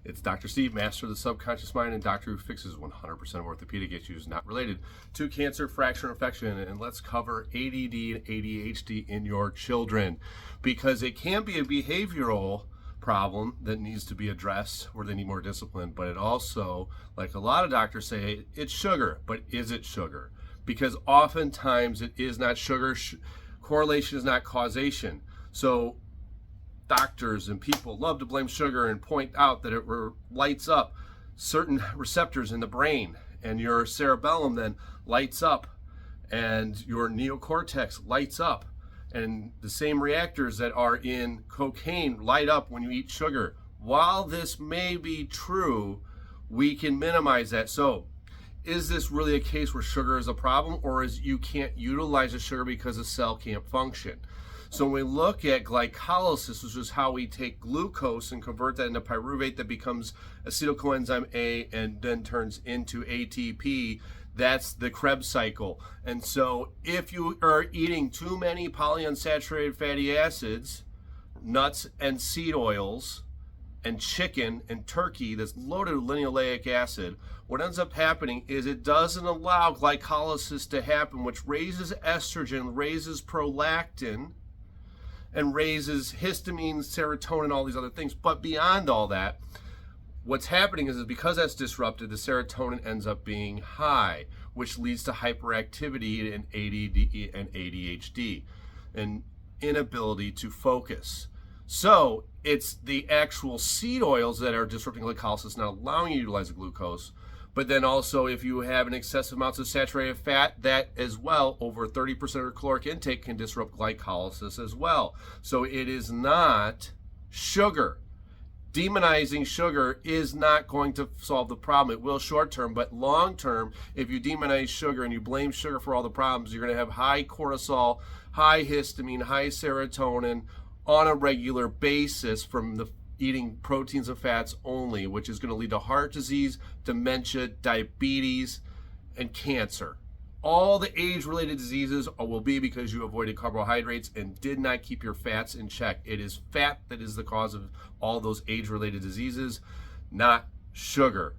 It's Dr. Steve, master of the subconscious mind and doctor who fixes 100% of orthopedic issues not related to cancer, fracture, infection. And let's cover ADD and ADHD in your children, because it can be a behavioral problem that needs to be addressed where they need more discipline, but it also, like a lot of doctors say, it's sugar. But is it sugar? Because oftentimes it is not sugar. Correlation is not causation. So doctors and people love to blame sugar and point out that it lights up certain receptors in the brain, and your cerebellum then lights up and your neocortex lights up, and the same reactors that are in cocaine light up when you eat sugar. While this may be true, we can minimize that. So is this really a case where sugar is a problem, or is you can't utilize the sugar because the cell can't function? So when we look at glycolysis, which is how we take glucose and convert that into pyruvate that becomes acetyl coenzyme A and then turns into ATP, that's the Krebs cycle. And so if you are eating too many polyunsaturated fatty acids, nuts and seed oils, and chicken and turkey that's loaded with linoleic acid, what ends up happening is it doesn't allow glycolysis to happen, which raises estrogen, raises prolactin, and raises histamine, serotonin, all these other things. But beyond all that, what's happening is because that's disrupted, the serotonin ends up being high, which leads to hyperactivity in ADD and ADHD, and inability to focus. So it's the actual seed oils that are disrupting glycolysis, not allowing you to utilize the glucose. But then also, if you have an excessive amounts of saturated fat, that as well, over 30% of your caloric intake can disrupt glycolysis as well. So it is not sugar. Demonizing sugar is not going to solve the problem. It will short term, but long term, if you demonize sugar and you blame sugar for all the problems, you're going to have high cortisol, high histamine, high serotonin on a regular basis from the eating proteins and fats only, which is going to lead to heart disease, dementia, diabetes, and cancer. All the age-related diseases will be because you avoided carbohydrates and did not keep your fats in check. It is fat that is the cause of all those age-related diseases, not sugar.